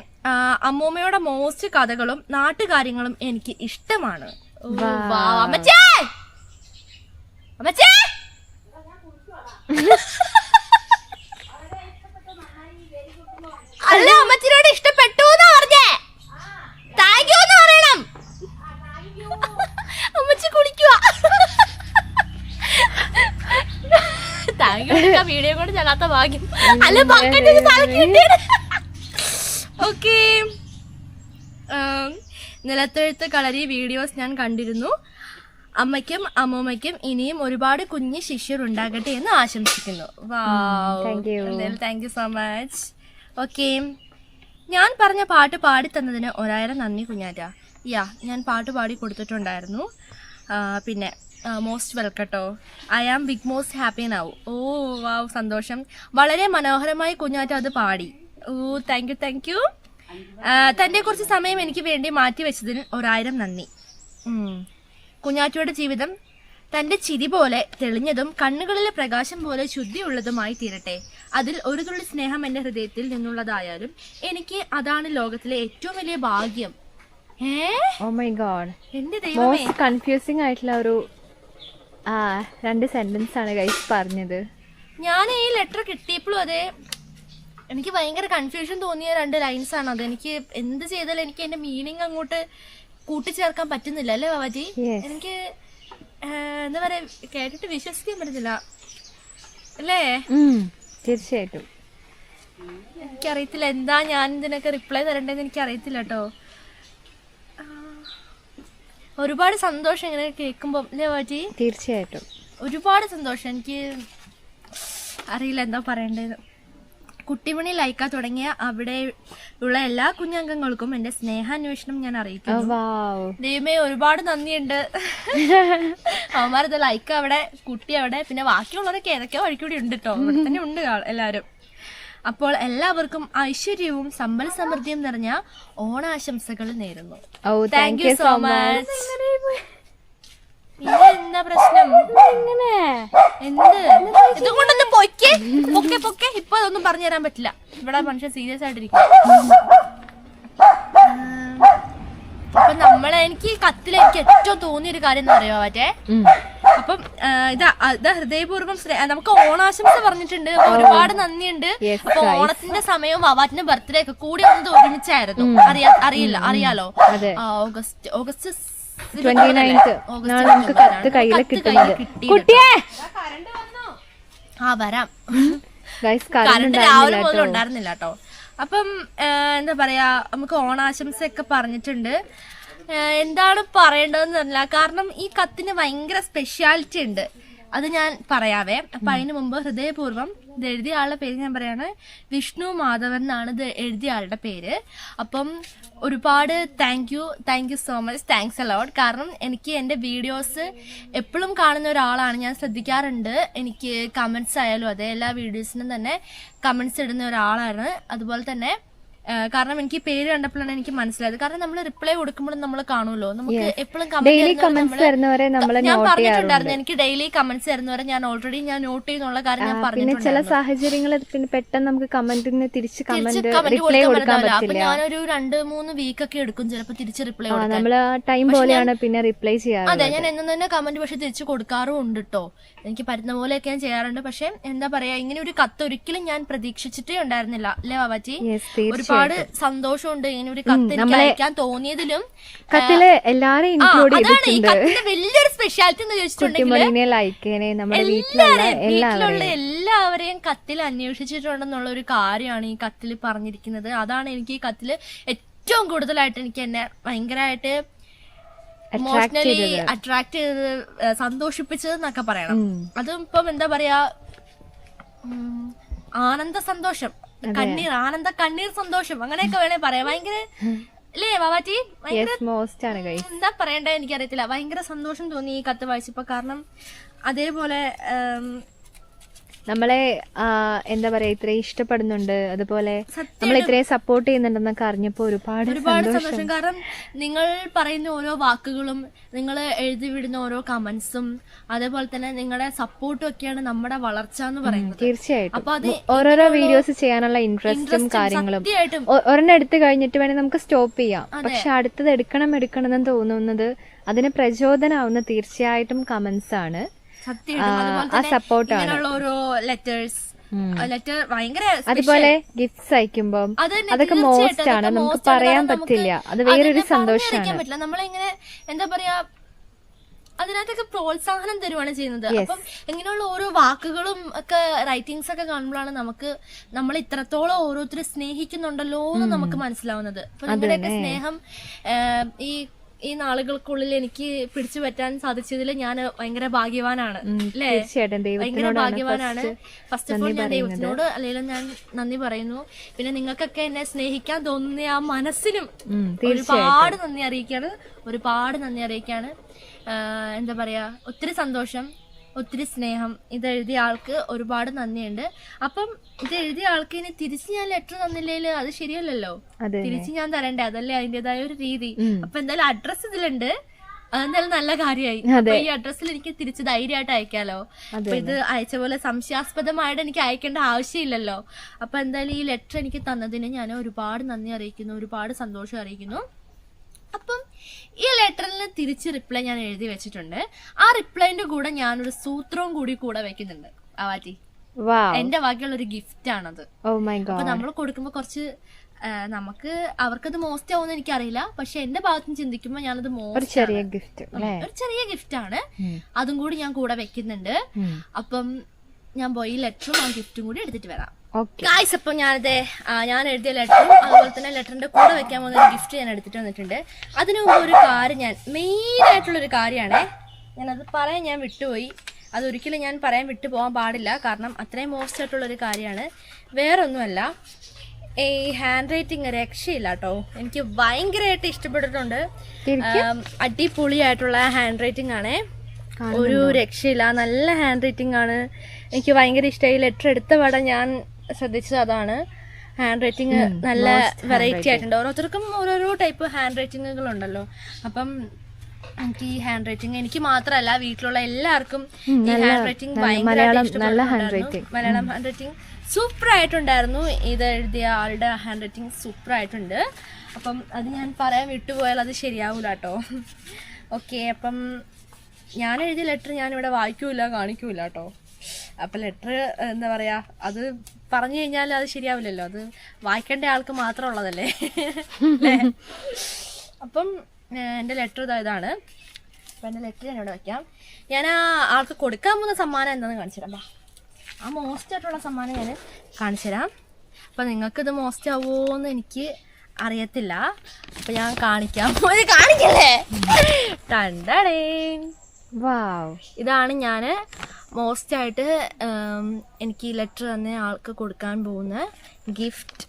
അമ്മൂമ്മയുടെ മോസ്റ്റ് കഥകളും നാട്ടുകാര്യങ്ങളും എനിക്ക് ഇഷ്ടമാണ്. അല്ല, അമ്മച്ചിനോട് ഇഷ്ടപ്പെട്ടു എന്ന് പറഞ്ഞേ. താങ്ക് യു എന്ന് പറയണം. അമ്മച്ചി കുളിക്കുക. Thank you. വീഡിയോ കൊണ്ട് ചെല്ലാത്ത ഭാഗ്യം. അല്ല, ഓക്കെ, നിലത്തെഴുത്ത് കളരി വീഡിയോസ് ഞാൻ കണ്ടിരുന്നു. അമ്മയ്ക്കും അമ്മൂമ്മയ്ക്കും ഇനിയും ഒരുപാട് കുഞ്ഞു ശിഷ്യർ ഉണ്ടാകട്ടെ എന്ന് ആശംസിക്കുന്നു. Thank you so much. Okay, ഞാൻ പറഞ്ഞ പാട്ട് പാടിത്തന്നതിന് 1000 നന്ദി കുഞ്ഞാറ്റ. ഞാൻ പാട്ട് പാടി കൊടുത്തിട്ടുണ്ടായിരുന്നു. പിന്നെ മോസ്റ്റ് വെൽക്കട്ടോ. I am big most happy now. Wow, സന്തോഷം. വളരെ മനോഹരമായി കുഞ്ഞാറ്റ അത് പാടി. Thank you. തന്റെ കുറച്ച് സമയം എനിക്ക് വേണ്ടി മാറ്റി വെച്ചതിന് 1000 നന്ദി. കുഞ്ഞാറ്റയുടെ ജീവിതം തന്റെ ചിരി പോലെ തെളിഞ്ഞതും കണ്ണുകളിലെ പ്രകാശം പോലെ ശുദ്ധിയുള്ളതുമായി തീരട്ടെ. അതിൽ ഒരു തുള്ളി സ്നേഹം എന്റെ ഹൃദയത്തിൽ നിന്നുള്ളതായാലും എനിക്ക് അതാണ് ലോകത്തിലെ ഏറ്റവും വലിയ ഭാഗ്യം. എന്റെ ദൈവമേ, കൺഫ്യൂസിംഗ് ആയിട്ടുള്ള ഒരു 2 സെന്റൻസ് ആണ് ഗൈസ് പറഞ്ഞത്. ഞാൻ ഈ ലെറ്റർ കിട്ടിയപ്പോഴും അതെ, എനിക്ക് ഭയങ്കര കൺഫ്യൂഷൻ തോന്നിയ 2 ലൈൻസ് ആണ്. അത് എനിക്ക് എന്ത് ചെയ്താലും എനിക്ക് എന്റെ മീനിങ് അങ്ങോട്ട് കൂട്ടിച്ചേർക്കാൻ പറ്റുന്നില്ല അല്ലേ ബാബാജി? എനിക്ക് എന്താ പറയാ, കേട്ടിട്ട് വിശ്വസിക്കാൻ പറ്റുന്നില്ല അല്ലേ? തീർച്ചയായിട്ടും. എനിക്കറിയത്തില്ല എന്താ ഞാൻ ഇതിനൊക്കെ റിപ്ലൈ തരണ്ടേന്ന് എനിക്കറിയത്തില്ല കേട്ടോ. ഒരുപാട് സന്തോഷം ഇങ്ങനെ കേൾക്കുമ്പോൾ അല്ലേ വാറ്റി? തീർച്ചയായിട്ടും ഒരുപാട് സന്തോഷം. എനിക്ക് അറിയില്ല എന്താ പറയേണ്ടത്. കുട്ടിമണി ലൈക്ക തുടങ്ങിയ അവിടെ ഉള്ള എല്ലാ കുഞ്ഞംഗങ്ങൾക്കും എന്റെ സ്നേഹാന്വേഷണം ഞാൻ അറിയിക്കുന്നു. ദൈവമേ ഒരുപാട് നന്ദിയുണ്ട്. അവന്മാരത് ലൈക്ക അവിടെ, കുട്ടി അവിടെ, പിന്നെ ബാക്കിയുള്ളവരൊക്കെ ഏതൊക്കെയോ വഴിക്കൂടി ഉണ്ട് കേട്ടോ. ഇവിടെ തന്നെ ഉണ്ട് എല്ലാവരും. അപ്പോൾ എല്ലാവർക്കും ഐശ്വര്യവും സമ്പൽ സമൃദ്ധിയും നിറഞ്ഞ ഓണാശംസകൾ നേരുന്നു. Thank you so much. എന്താ പ്രശ്നം? എന്ത് ഇതുകൊണ്ടൊന്ന് പൊക്കെ ഇപ്പൊ അതൊന്നും പറഞ്ഞു തരാൻ പറ്റില്ല. ഇവിടെ മനുഷ്യൻ സീരിയസ് ആയിട്ടിരിക്കും. അപ്പൊ എനിക്ക് കത്തിലെനിക്ക് ഏറ്റവും തോന്നിയൊരു കാര്യം എന്ന് പറയുക മറ്റേ, അപ്പം ഇതാ ഹൃദയപൂർവ്വം നമുക്ക് ഓണാശംസ പറഞ്ഞിട്ടുണ്ട്. ഒരുപാട് നന്ദിയുണ്ട്. അപ്പൊ ഓണത്തിന്റെ സമയവും വവാറ്റിന്റെ ബർത്ത്ഡേ ഒക്കെ കൂടി വന്നത് ഒരുമിച്ചായിരുന്നു. അറിയാലോ, ഓഗസ്റ്റ് 29th നമുക്ക് കത്ത് കയ്യിൽ കിട്ടുന്നത്. വരാം. കറണ്ട് രാവിലെ മുതൽ ഉണ്ടായിരുന്നില്ല കേട്ടോ. അപ്പം എന്താ പറയാ, നമുക്ക് ഓണാശംസയൊക്കെ പറഞ്ഞിട്ടുണ്ട്. എന്താണ് പറയേണ്ടതെന്ന് അറിയില്ല. കാരണം ഈ കത്തിന് ഭയങ്കര സ്പെഷ്യാലിറ്റി ഉണ്ട്. അത് ഞാൻ പറയാവേ. അപ്പൊ അതിന് മുമ്പ് ഹൃദയപൂർവ്വം ഇത് എഴുതിയ ആളുടെ പേര് ഞാൻ പറയാണ്, വിഷ്ണു മാധവൻ എന്നാണ് ഇത് എഴുതിയ ആളുടെ പേര്. അപ്പം ഒരുപാട് thank you so much. Thanks a lot. കാരണം എനിക്ക് എൻ്റെ വീഡിയോസ് എപ്പോഴും കാണുന്ന ഒരാളാണ് ഞാൻ, ശ്രദ്ധിക്കാറുണ്ട്. എനിക്ക് കമന്റ്സ് ആയാലും അതെ, എല്ലാ വീഡിയോസിനും തന്നെ കമന്റ്സ് ഇടുന്ന ഒരാളാണ്. അതുപോലെ തന്നെ കാരണം എനിക്ക് പേര് കണ്ടപ്പോഴാണ് എനിക്ക് മനസ്സിലായത്. കാരണം നമ്മൾ റിപ്ലൈ കൊടുക്കുമ്പോഴും നമ്മൾ കാണുമല്ലോ, നമുക്ക് എപ്പോഴും ഞാൻ പറഞ്ഞിട്ടുണ്ടായിരുന്നു. എനിക്ക് ഡെയിലി കമന്റ്സ് തരുന്നവരെ ഞാൻ ഓൾറെഡി നോട്ട് ചെയ്യുന്നുള്ള കാര്യം ഞാൻ പറഞ്ഞിട്ടുണ്ട്. ചില സാഹചര്യങ്ങളിൽ പെട്ടെന്ന് നമുക്ക് കമന്റിന് തിരിച്ച് കമന്റ് റിപ്ലൈ കൊടുക്കാൻ പറ്റില്ല. അപ്പൊ ഞാനൊരു 2-3 വീക്കൊക്കെ എടുക്കും ചിലപ്പോൾ തിരിച്ച് റിപ്ലൈ കൊടുക്കാൻ. നമ്മള് ടൈം പോലെയാണ് പിന്നെ റിപ്ലൈ ചെയ്യാറ്. അതെ, ഞാൻ എന്നും തന്നെ കമന്റ് പക്ഷെ തിരിച്ചു കൊടുക്കാറും ഉണ്ട് കേട്ടോ. എനിക്ക് പറ്റുന്ന പോലെയൊക്കെ ഞാൻ ചെയ്യാറുണ്ട്. പക്ഷെ എന്താ പറയാ, ഇങ്ങനെ ഒരു കത്ത് ഒരിക്കലും ഞാൻ പ്രതീക്ഷിച്ചിട്ടേ ഉണ്ടായിരുന്നില്ല അല്ലേ വാവാച്ചി? ഒരുപാട് സന്തോഷമുണ്ട് ഇങ്ങനെ ഒരു കത്ത് എനിക്ക് അയക്കാൻ തോന്നിയതിലും. കത്തില് എല്ലാരെയും ഇൻക്ലൂഡ് ചെയ്തിട്ടുണ്ട്. വലിയൊരു സ്പെഷ്യാലിറ്റി എന്ന് ചോദിച്ചിട്ടുണ്ടെങ്കിൽ വീട്ടിലുള്ള എല്ലാവരെയും കത്തിൽ അന്വേഷിച്ചിട്ടുണ്ടെന്നുള്ള ഒരു കാര്യമാണ് ഈ കത്തിൽ പറഞ്ഞിരിക്കുന്നത്. അതാണ് എനിക്ക് ഈ കത്തില് ഏറ്റവും കൂടുതലായിട്ട് എനിക്ക് എന്നെ ഭയങ്കരമായിട്ട് ഇമോഷണലി അട്രാക്ട് ചെയ്ത് സന്തോഷിപ്പിച്ചത് എന്നൊക്കെ പറയണം. അതും ഇപ്പം എന്താ പറയാ, ആനന്ദ സന്തോഷം, ആനന്ദ കണ്ണീർ സന്തോഷം, അങ്ങനെയൊക്കെ വേണേ പറയാം. ഭയങ്കര അല്ലേ വാവാറ്റി? എന്താ പറയണ്ടേ എനിക്കറിയത്തില്ല. ഭയങ്കര സന്തോഷം തോന്നി ഈ കത്ത് വായിച്ചപ്പോ. കാരണം അതേപോലെ നമ്മളെ എന്താ പറയാ, ഇത്രയും ഇഷ്ടപ്പെടുന്നുണ്ട്, അതുപോലെ നമ്മൾ ഇത്രയും സപ്പോർട്ട് ചെയ്യുന്നുണ്ടെന്നൊക്കെ അറിഞ്ഞപ്പോ ഒരുപാട് സന്തോഷം. കാരണം നിങ്ങൾ പറയുന്ന ഓരോ വാക്കുകളും, നിങ്ങൾ എഴുതി വിടുന്ന ഓരോ കമന്റ്സും, അതേപോലെ തന്നെ നിങ്ങളുടെ സപ്പോർട്ടും ഒക്കെയാണ് നമ്മുടെ വളർച്ച എന്ന് പറയുന്നത്. തീർച്ചയായിട്ടും. അപ്പൊ അത് ഓരോരോ വീഡിയോസ് ചെയ്യാനുള്ള ഇൻട്രസ്റ്റും കാര്യങ്ങളും ഒരെണ്ണം എടുത്തു കഴിഞ്ഞിട്ട് വേണേൽ നമുക്ക് സ്റ്റോപ്പ് ചെയ്യാം. പക്ഷെ അടുത്തത് എടുക്കണം എന്ന് തോന്നുന്നത്, അതിന് പ്രചോദനമാവുന്ന തീർച്ചയായിട്ടും കമന്റ്സ് ആണ്, സപ്പോർട്ടാണ്. ഓരോ ലെറ്റർ ഭയങ്കര, അതുപോലെ ഗിഫ്റ്റ്സ് അയക്കുമ്പോ അതൊക്കെ മോസ്റ്റ് ആണ്, നമുക്ക് പറയാൻ പറ്റില്ല. അത് വേറൊരു സന്തോഷമാണ്. നമ്മളിങ്ങനെ എന്താ പറയാ, അതിനകത്തൊക്കെ പ്രോത്സാഹനം തരുവാണ് ചെയ്യുന്നത്. അപ്പം ഇങ്ങനെയുള്ള ഓരോ വാക്കുകളും ഒക്കെ റൈറ്റിംഗ്സ് ഒക്കെ കാണുമ്പോഴാണ് നമ്മൾ ഇത്രത്തോളം ഓരോരുത്തരെ സ്നേഹിക്കുന്നുണ്ടല്ലോ എന്ന് നമുക്ക് മനസ്സിലാവുന്നത്. അപ്പൊ നിങ്ങളുടെയൊക്കെ സ്നേഹം ഈ നാളുകൾക്കുള്ളിൽ എനിക്ക് പിടിച്ചു പറ്റാൻ സാധിച്ചതിൽ ഞാൻ ഭയങ്കര ഭാഗ്യവാനാണ് അല്ലേ? ഭയങ്കര ഭാഗ്യവാനാണ്. ഫസ്റ്റ് ഓഫ് ഓൾ ഞാൻ ദൈവത്തിനോട് അല്ലെങ്കിലും ഞാൻ നന്ദി പറയുന്നു. പിന്നെ നിങ്ങൾക്കൊക്കെ എന്നെ സ്നേഹിക്കാൻ തോന്നുന്ന ആ മനസ്സിനും ഒരുപാട് നന്ദി അറിയിക്കാണ്. എന്താ പറയാ, ഒത്തിരി സന്തോഷം, ഒത്തിരി സ്നേഹം. ഇത് എഴുതിയ ആൾക്ക് ഒരുപാട് നന്ദിയുണ്ട്. അപ്പം ഇത് എഴുതിയ ആൾക്ക് ഇനി തിരിച്ച് ഞാൻ ലെറ്റർ തന്നില്ലേല് അത് ശരിയല്ലല്ലോ, തിരിച്ച് ഞാൻ തരണ്ടേ, അതല്ലേ അതിന്റേതായ ഒരു രീതി. അപ്പൊ എന്തായാലും അഡ്രസ് ഇതിലുണ്ട്, അതെന്തായാലും നല്ല കാര്യമായി. അപ്പൊ ഈ അഡ്രസ്സിൽ എനിക്ക് തിരിച്ച് ധൈര്യമായിട്ട് അയക്കാലോ. അപ്പൊ ഇത് അയച്ച പോലെ സംശയാസ്പദമായിട്ട് എനിക്ക് അയക്കേണ്ട ആവശ്യമില്ലല്ലോ. അപ്പൊ എന്തായാലും ഈ ലെറ്റർ എനിക്ക് തന്നതിന് ഞാൻ ഒരുപാട് നന്ദി അറിയിക്കുന്നു, ഒരുപാട് സന്തോഷം അറിയിക്കുന്നു. അപ്പം ഈ ലെറ്ററിന് തിരിച്ച് റിപ്ലൈ ഞാൻ എഴുതി വെച്ചിട്ടുണ്ട്. ആ റിപ്ലൈന്റെ കൂടെ ഞാനൊരു സൂത്രവും കൂടെ വെക്കുന്നുണ്ട് ആവാറ്റി. എന്റെ ബാക്കിയുള്ള ഒരു ഗിഫ്റ്റ് ആണത്. അപ്പൊ നമ്മൾ കൊടുക്കുമ്പോ കുറച്ച് നമുക്ക് അവർക്കത് മോസ്റ്റ് ആവുമെന്ന് എനിക്കറിയില്ല. പക്ഷെ എന്റെ ഭാഗത്തുനിന്ന് ചിന്തിക്കുമ്പോ ഞാനത് ഒരു ചെറിയ ഗിഫ്റ്റ് ആണ്. അതും കൂടി ഞാൻ കൂടെ വെക്കുന്നുണ്ട്. അപ്പം ഞാൻ പോയി ലെറ്ററും ആ ഗിഫ്റ്റും കൂടി എടുത്തിട്ട് വരാം. ഓക്കെ ഗായ്സ്, അപ്പം ഞാൻ എഴുതിയ ലെറ്ററും അതുപോലെ തന്നെ ലെറ്ററിന്റെ കൂടെ വെക്കാൻ പോകുന്ന ഒരു ഗിഫ്റ്റ് ഞാൻ എടുത്തിട്ട് വന്നിട്ടുണ്ട്. അതിനു മുമ്പ് ഒരു കാര്യം, ഞാൻ മെയിൻ ആയിട്ടുള്ളൊരു കാര്യമാണേ, ഞാനത് പറയാൻ ഞാൻ വിട്ടുപോയി. അതൊരിക്കലും ഞാൻ പറയാൻ വിട്ടു പോകാൻ പാടില്ല, കാരണം അത്രയും മോസ്റ്റ് ആയിട്ടുള്ളൊരു കാര്യമാണ്. വേറൊന്നുമല്ല, ഈ ഹാൻഡ് റൈറ്റിംഗ് രക്ഷയില്ല കേട്ടോ. എനിക്ക് ഭയങ്കരമായിട്ട് ഇഷ്ടപ്പെട്ടിട്ടുണ്ട്. അടിപൊളിയായിട്ടുള്ള ഹാൻഡ് റൈറ്റിംഗ് ആണേ, ഒരു രക്ഷയില്ല. നല്ല ഹാൻഡ് റൈറ്റിംഗ് ആണ്. എനിക്ക് ഭയങ്കര ഇഷ്ടമായി. ലെറ്റർ എടുത്ത പാടെ ഞാൻ ശ്രദ്ധിച്ചത് അതാണ്. ഹാൻഡ് റൈറ്റിംഗ് നല്ല വെറൈറ്റി ആയിട്ടുണ്ട്. ഓരോരുത്തർക്കും ഓരോരോ ടൈപ്പ് ഹാൻഡ് റൈറ്റിങ്ങുകളുണ്ടല്ലോ. അപ്പം എനിക്ക് ഈ ഹാൻഡ് റൈറ്റിംഗ്, എനിക്ക് മാത്രമല്ല വീട്ടിലുള്ള എല്ലാവർക്കും ഈ ഹാൻഡ് റൈറ്റിംഗ് ഭയങ്കരമായിട്ട് ഇഷ്ടപ്പെട്ടിട്ടുണ്ടായിരുന്നു. മലയാളം ഹാൻഡ് റൈറ്റിംഗ് സൂപ്പർ ആയിട്ടുണ്ടായിരുന്നു. ഇത് എഴുതിയ ആളുടെ ഹാൻഡ് റൈറ്റിംഗ് സൂപ്പർ ആയിട്ടുണ്ട്. അപ്പം അത് ഞാൻ പറയാൻ വിട്ടുപോയാൽ അത് ശരിയാവൂല കേട്ടോ. ഓക്കെ, അപ്പം ഞാൻ എഴുതിയ ലെറ്റർ ഞാനിവിടെ വായിക്കൂല, കാണിക്കൂല കേട്ടോ. അപ്പം ലെറ്റർ എന്താ പറയുക, അത് പറഞ്ഞു കഴിഞ്ഞാൽ അത് ശരിയാവില്ലല്ലോ, അത് വായിക്കേണ്ട ആൾക്ക് മാത്രമുള്ളതല്ലേ. അപ്പം എൻ്റെ ലെറ്റർ ഇതാണ്. അപ്പം എൻ്റെ ലെറ്റർ ഞാനിവിടെ വയ്ക്കാം. ഞാൻ ആ ആൾക്ക് കൊടുക്കാൻ പോകുന്ന സമ്മാനം എന്താണെന്ന് കാണിച്ചു തരാം. ആ മോസ്റ്റ് ആയിട്ടുള്ള സമ്മാനം ഞാൻ കാണിച്ചു തരാം. അപ്പം നിങ്ങൾക്കിത് മോസ്റ്റ് ആവുമോയെന്ന് എനിക്ക് അറിയത്തില്ല. അപ്പം ഞാൻ കാണിക്കാം. കാണിക്കല്ലേ, ടണ്ടടേ, ഇതാണ് ഞാൻ മോസ്റ്റ് ആയിട്ട് എനിക്ക് ഈ ലെറ്റർ തന്നെ ആൾക്ക് കൊടുക്കാൻ പോകുന്ന ഗിഫ്റ്റ്.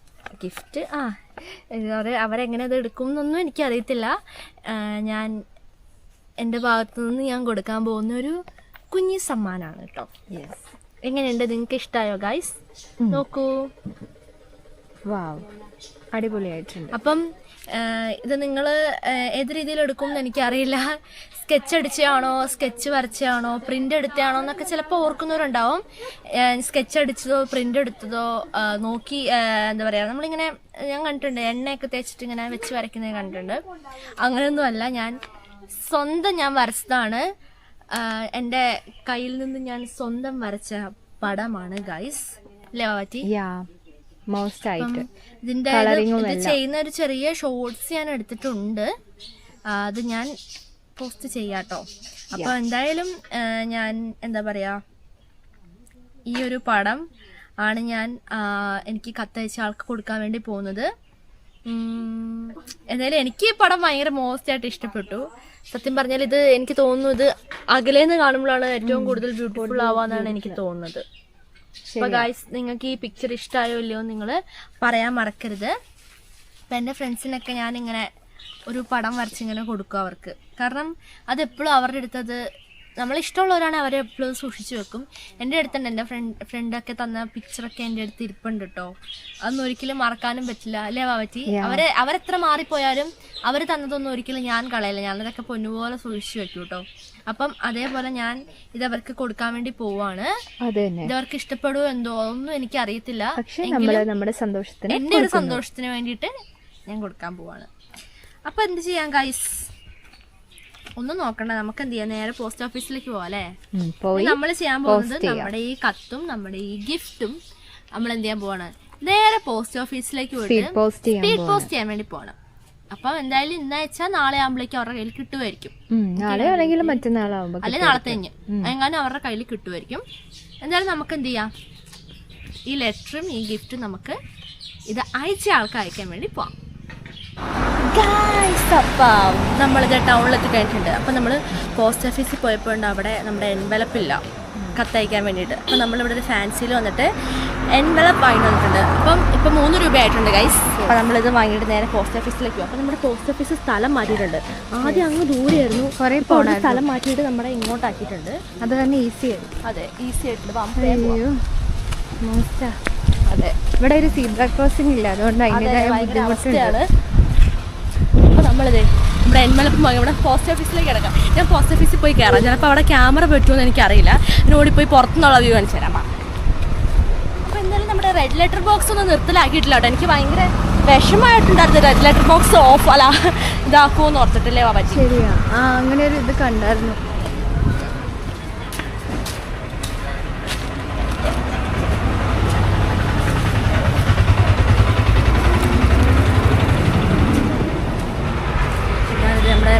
അവരെങ്ങനെ അത് എടുക്കും എന്നൊന്നും എനിക്കറിയത്തില്ല. ഞാൻ എൻ്റെ ഭാഗത്തു നിന്ന് ഞാൻ കൊടുക്കാൻ പോകുന്ന ഒരു കുഞ്ഞി സമ്മാനമാണ് കേട്ടോ. എങ്ങനെയുണ്ട്, നിങ്ങൾക്ക് ഇഷ്ടമായോ ഗൈസ്? നോക്കൂ, അടിപൊളിയായിട്ടുണ്ട്. അപ്പം ഇത് നിങ്ങൾ ഏത് രീതിയിൽ എടുക്കും എന്ന് എനിക്കറിയില്ല. സ്കെച്ച് അടിച്ചതാണോ, സ്കെച്ച് വരച്ചതാണോ, പ്രിന്റ് എടുത്തതാണോ എന്നൊക്കെ ചിലപ്പോൾ ഓർക്കുന്നവരുണ്ടാവും. സ്കെച്ച് അടിച്ചതോ പ്രിന്റ് എടുത്തതോ നോക്കി എന്താ പറയുക, നമ്മളിങ്ങനെ ഞാൻ കണ്ടിട്ടുണ്ട് എണ്ണയൊക്കെ തേച്ചിട്ട് ഇങ്ങനെ വെച്ച് വരയ്ക്കുന്നത് കണ്ടിട്ടുണ്ട്. അങ്ങനെയൊന്നുമല്ല, ഞാൻ വരച്ചതാണ്. എൻ്റെ കയ്യിൽ നിന്ന് ഞാൻ സ്വന്തം വരച്ച പടമാണ് ഗൈസ്. അല്ലേ വാറ്റി? ഇതിന്റെ ഇത് ചെയ്യുന്ന ഒരു ചെറിയ ഷോർട്സ് ഞാൻ എടുത്തിട്ടുണ്ട്. അത് ഞാൻ പോസ്റ്റ് ചെയ്യാട്ടോ. അപ്പൊ എന്തായാലും ഞാൻ എന്താ പറയാ, ഈ ഒരു പടം ആണ് ഞാൻ എനിക്ക് കത്തയച്ച ആൾക്ക് കൊടുക്കാൻ വേണ്ടി പോകുന്നത്. എന്തായാലും എനിക്ക് ഈ പടം ഭയങ്കര മോസ്റ്റ് ആയിട്ട് ഇഷ്ടപ്പെട്ടു. സത്യം പറഞ്ഞാൽ ഇത് എനിക്ക് തോന്നുന്നു, ഇത് അകലേന്ന് കാണുമ്പോഴാണ് ഏറ്റവും കൂടുതൽ ബ്യൂട്ടിഫുൾ ആവാന്നാണ് എനിക്ക് തോന്നുന്നത്. അപ്പൊ ഗൈസ്, നിങ്ങൾക്ക് ഈ പിക്ചർ ഇഷ്ടമായോ ഇല്ലയോ നിങ്ങൾ പറയാൻ മറക്കരുത്. അപ്പം എൻ്റെ ഫ്രണ്ട്സിനൊക്കെ ഞാനിങ്ങനെ ഒരു പടം വരച്ചിങ്ങനെ കൊടുക്കും അവർക്ക്. കാരണം അതെപ്പോഴും അവരുടെ അടുത്തത് നമ്മളിഷ്ടമുള്ളവരാണ്, അവരെ എപ്പോഴും സൂക്ഷിച്ചു വെക്കും. എൻ്റെ അടുത്തുണ്ട്, എൻ്റെ ഫ്രണ്ടൊക്കെ തന്ന പിക്ചറൊക്കെ എൻ്റെ അടുത്ത് ഇരിപ്പുണ്ട് കേട്ടോ. അതൊന്നും ഒരിക്കലും മറക്കാനും പറ്റില്ല, അല്ലേ വാവറ്റി? അവരെത്ര മാറിപ്പോയാലും അവർ തന്നതൊന്നും ഒരിക്കലും ഞാൻ കളയില്ല. ഞാനതൊക്കെ പൊന്നുപോലെ സൂക്ഷിച്ചു വെക്കും കേട്ടോ. അപ്പം അതേപോലെ ഞാൻ ഇതവർക്ക് കൊടുക്കാൻ വേണ്ടി പോവാണ്. ഇതവർക്ക് ഇഷ്ടപ്പെടുമോ എന്തോ ഒന്നും എനിക്ക് അറിയത്തില്ല. എൻ്റെ ഒരു സന്തോഷത്തിന് വേണ്ടിയിട്ട് ഞാൻ കൊടുക്കാൻ പോവാണ്. അപ്പൊ എന്ത് ചെയ്യാം ഗൈസ്, ഒന്നും നോക്കണ്ട, നമുക്ക് എന്ത് ചെയ്യാം, നേരെ പോസ്റ്റ് ഓഫീസിലേക്ക് പോവാം അല്ലേ? നമ്മൾ ചെയ്യാൻ പോകുന്നത് നമ്മുടെ ഈ കത്തും നമ്മുടെ ഈ ഗിഫ്റ്റും നമ്മൾ എന്ത് ചെയ്യാൻ പോവാണ്, നേരെ പോസ്റ്റ് ഓഫീസിലേക്ക് പോയിട്ട് സ്പീഡ് പോസ്റ്റ് ചെയ്യാൻ വേണ്ടി പോകണം. അപ്പം എന്തായാലും ഇന്നയച്ചാൽ നാളെ ആകുമ്പോഴേക്കും അവരുടെ കയ്യിൽ കിട്ടുമായിരിക്കും, അല്ലെങ്കിൽ മറ്റന്നാളാവുമ്പോ അല്ലെ നാളെ കഴിഞ്ഞ് എങ്ങാനും അവരുടെ കയ്യിൽ കിട്ടുമായിരിക്കും. എന്തായാലും നമുക്ക് എന്ത് ചെയ്യാം, ഈ ലെറ്ററും ഈ ഗിഫ്റ്റും നമുക്ക് ഇത് അയച്ച ആൾക്ക് അയക്കാൻ വേണ്ടി പോവാം. അപ്പം നമ്മളിത് ടൗണിലെത്തി കഴിഞ്ഞിട്ടുണ്ട്. അപ്പം നമ്മൾ പോസ്റ്റ് ഓഫീസിൽ പോയപ്പോൾ അവിടെ നമ്മുടെ എൻവലപ്പില്ല കത്തയക്കാൻ വേണ്ടിയിട്ട്. അപ്പം നമ്മളിവിടെ ഒരു ഫാൻസിയിൽ വന്നിട്ട് എൻവലപ്പ് വാങ്ങി വന്നിട്ടുണ്ട്. അപ്പം ഇപ്പം 3 രൂപ ആയിട്ടുണ്ട് ഗൈസ്. അപ്പം നമ്മളിത് വാങ്ങിയിട്ട് നേരെ പോസ്റ്റ് ഓഫീസിലേക്ക് പോകും. അപ്പം നമ്മുടെ പോസ്റ്റ് ഓഫീസ് സ്ഥലം മാറ്റിയിട്ടുണ്ട്. ആദ്യം അങ്ങ് ദൂരെയായിരുന്നു, കുറേ സ്ഥലം മാറ്റിയിട്ട് നമ്മുടെ ഇങ്ങോട്ടാക്കിയിട്ടുണ്ട്. അത് തന്നെ ഈസി ആയി. അതെ, ഈസി ആയിട്ടുണ്ട്. അതെ, ഇവിടെ ഒരു സീബ്ര ക്രോസിംഗ് ഇല്ല, അതുകൊണ്ട് അതിൻ്റെതായ ബുദ്ധിമുട്ടാണ്. അപ്പോൾ നമ്മളിതേ നമ്മുടെ എൻവലപ്പ് വാങ്ങി ഇവിടെ പോസ്റ്റ് ഓഫീസിലേക്ക് കിടക്കാം. ഞാൻ പോസ്റ്റ് ഓഫീസിൽ പോയി കയറാം. ചിലപ്പോൾ അവിടെ ക്യാമറ പറ്റുമെന്ന് എനിക്കറിയില്ല. ഞാൻ ഓടിപ്പോയി പുറത്തുനിന്നുള്ള വ്യൂ കാണിച്ചു തരാം. അപ്പോൾ എന്തായാലും നമ്മുടെ റെഡ് ലെറ്റർ ബോക്സ് ഒന്നും നിർത്തലാക്കിയിട്ടില്ല കേട്ടോ. എനിക്ക് ഭയങ്കര വിഷമമായിട്ടുണ്ടായിരുന്നു റെഡ് ലെറ്റർ ബോക്സ് ഓഫ് അല്ല ഇതാക്കുമെന്ന് ഓർത്തിട്ടില്ലേ പറ്റി. ശരിയാ, അങ്ങനെ ഒരു ഇത് കണ്ടായിരുന്നു.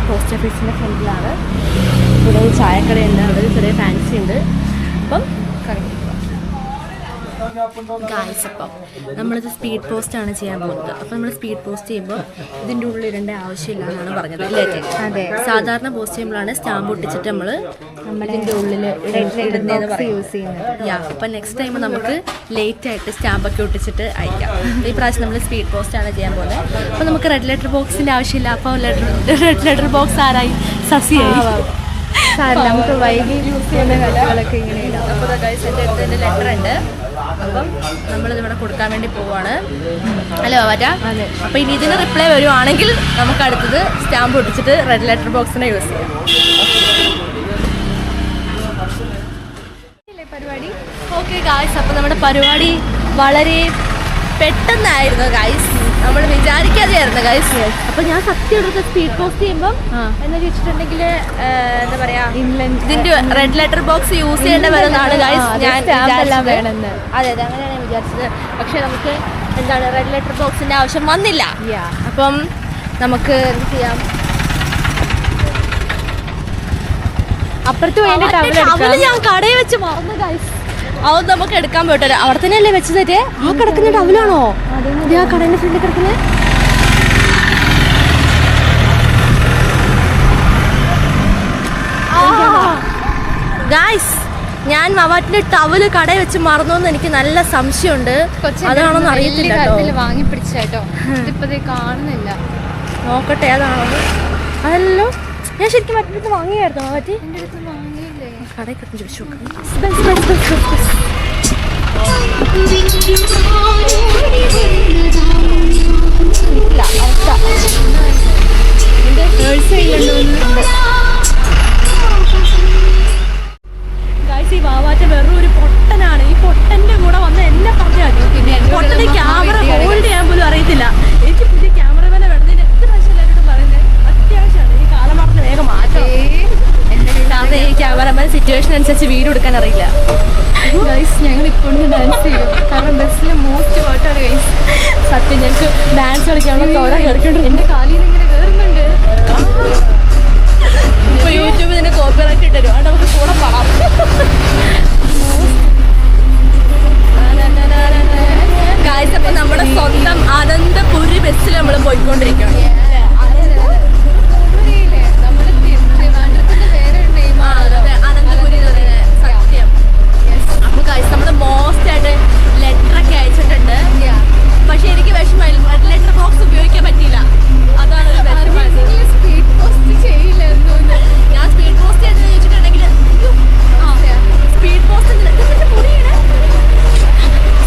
പോസ്റ്റ് ഓഫീസിൻ്റെ ഫ്രണ്ടിലാണ്. ഇവിടെ ഒരു ചായക്കടയുണ്ട്, അവിടെ ഒരു ചെറിയ ഫാൻസി ഉണ്ട്. അപ്പം കറങ്ങി ഗായ്സ്, അപ്പം നമ്മളിത് സ്പീഡ് പോസ്റ്റാണ് ചെയ്യാൻ പോകുന്നത്. അപ്പം നമ്മൾ സ്പീഡ് പോസ്റ്റ് ചെയ്യുമ്പോൾ ഇതിൻ്റെ ഉള്ളിൽ ഇടേണ്ട ആവശ്യമില്ല എന്നാണ് പറഞ്ഞത് അല്ലേ? അതെ. സാധാരണ പോസ്റ്റ് ചെയ്യുമ്പോഴാണ് സ്റ്റാമ്പ് ഒട്ടിച്ചിട്ട് നമ്മൾ ഇതിൻ്റെ ഉള്ളിൽ ഇടുന്നതെന്ന് പറയുന്നത്. അപ്പം നെക്സ്റ്റ് ടൈം നമുക്ക് ലേറ്റായിട്ട് സ്റ്റാമ്പൊക്കെ ഒട്ടിച്ചിട്ട് അയക്കാം. ഈ പ്രാവശ്യം നമ്മൾ സ്പീഡ് പോസ്റ്റാണ് ചെയ്യാൻ പോകുന്നത്. അപ്പോൾ നമുക്ക് റെഡ് ലെറ്റർ ബോക്സിൻ്റെ ആവശ്യമില്ല. അപ്പോൾ റെഡ് ലെറ്റർ ബോക്സ് ആരായി? സസിയായി. നമുക്ക് വൈകി യൂസ് ചെയ്യുന്ന കലകളൊക്കെ ഇങ്ങനെ ഇടാം. അപ്പോൾ ഗൈസ് എൻ്റെ അടുത്ത് എൻ്റെ ലെറ്റർ ഉണ്ട്. അപ്പം നമ്മളിതിവിടെ കൊടുക്കാൻ വേണ്ടി പോവാണ്. ഹലോ വാറ്റാ. അപ്പം ഇനി ഇതിന് റിപ്ലൈ വരുവാണെങ്കിൽ നമുക്ക് അടുത്തത് സ്റ്റാമ്പ് ഒട്ടിച്ചിട്ട് റെഡ് ലെറ്റർ ബോക്സിനെ യൂസ് ചെയ്യാം. പരിപാടി ഓക്കെ ഗായ്സ്, അപ്പം നമ്മുടെ പരിപാടി വളരെ പെട്ടെന്നായിരുന്നു ഗൈസ്. നമ്മൾ വിചാരിക്കാതെയായിരുന്നു ഗൈസ്. അപ്പം ഞാൻ സത്യം എടുത്ത് സ്പീഡ് പോസ്റ്റ് ചെയ്യുമ്പം എന്ന് വെച്ചിട്ടുണ്ടെങ്കിൽ എന്താ പറയാ, ഇതിന്റെ റെഡ് ലെറ്റർ ബോക്സ് യൂസ് ചെയ്യേണ്ട വരുന്നതാണ് ഗൈസ്. ഞാൻ വേണമെന്ന് അതെ അങ്ങനെയാണ് ഞാൻ വിചാരിച്ചത്. പക്ഷെ നമുക്ക് എന്താണ് റെഡ് ലെറ്റർ ബോക്സിന്റെ ആവശ്യം വന്നില്ല. അപ്പം നമുക്ക് എന്ത് ചെയ്യാം, അപ്പുറത്ത് പോയി ടവല് ഞാൻ കടയിൽ വെച്ച് മറന്നു ഗൈസ്. അത് നമുക്ക് എടുക്കാൻ പോയിട്ട് അവിടെ തന്നെയല്ലേ വെച്ചതേ? ആ കിടക്കുന്ന ടവലാണോ? ആ കടയുടെ ഫ്രണ്ടിൽ കിടക്കുന്നത്. ഗൈസ്, ഞാൻ മവാറ്റിന്റെ ടവല് കടയിൽ വെച്ച് മറന്നു എന്ന് എനിക്ക് നല്ല സംശയമുണ്ട്. അതാണോന്ന് അറിയത്തില്ല. വാങ്ങി പിടിച്ചോ, ഇപ്പതേ കാണുന്നില്ല. നോക്കട്ടെ ഏതാണോ. അതല്ലോ, ഞാൻ ശരിക്കും മറ്റടുത്ത് വാങ്ങിയായിരുന്നു. മറ്റേ എൻ്റെ അടുത്ത് വാങ്ങിയില്ലേ? കടയിൽ കിട്ടും ചോദിച്ചു ഗൈസ്. ഈ വാവാറ്റ വെറും ഒരു പൊട്ടനാണ്. ഈ പൊട്ടന്റെ കൂടെ വന്ന് എന്നെ പറഞ്ഞാൽ പൊട്ടന് ക്യാമറ ഹോൾഡ് ചെയ്യാൻ പോലും അറിയത്തില്ല. എനിക്ക് പുതിയ ക്യാമറമാനെ വേണ്ടതിന് എത്ര പ്രാവശ്യം എല്ലാവരോടും പറയുന്നത് അത്യാവശ്യമാണ്. ഈ കാലമാറിന് വേഗം മാറ്റം. അതെ, ഈ ക്യാമറമാൻ സിറ്റുവേഷൻ അനുസരിച്ച് വീഡിയോ എടുക്കാൻ അറിയില്ല. ഗൈസ്, ഞങ്ങൾ ഇപ്പോഴും ഡാൻസ് ചെയ്യും. കാരണം ബസ്സിലെ മോസ്റ്റ് പാട്ടാണ് ഗൈസ്. സത്യം, ഞങ്ങൾക്ക് ഡാൻസ് കളിക്കാനുള്ള തോര കേൾക്കുന്നുണ്ട്. എൻ്റെ കാലിൽ നിന്ന് ഇങ്ങനെ കയറുന്നുണ്ട്. ഇപ്പൊ യൂട്യൂബിൽ ഇതിന്റെ കോപ്പിറൈറ്റ് ഇട്ടരും. അവിടെ നമുക്ക് കൂടെ പാടാം. ഗൈസ്, അപ്പൊ നമ്മുടെ സ്വന്തം അനന്തപുരി ബസ്സിൽ നമ്മൾ പോയിക്കൊണ്ടിരിക്കുകയാണ്. അനന്തപുരി സത്യം. അപ്പൊ ഗൈസ്, നമ്മള് മോസ്റ്റ് ആയിട്ട് ലെറ്റർ ഒക്കെ അയച്ചിട്ടുണ്ട്. പക്ഷെ എനിക്ക് വിഷമമായില്ല, റെഡ് ലെറ്റർ ബോക്സ് ഉപയോഗിക്കാൻ പറ്റിയില്ല. അതാണ് ഒരു വിഷമമായത്. സ്പീഡ് പോസ്റ്റ് ചെയ്യില്ല. ഞാൻ സ്പീഡ് പോസ്റ്റ് ചെയ്തെന്ന് ചോദിച്ചിട്ടുണ്ടെങ്കിൽ സ്പീഡ് പോസ്റ്റ്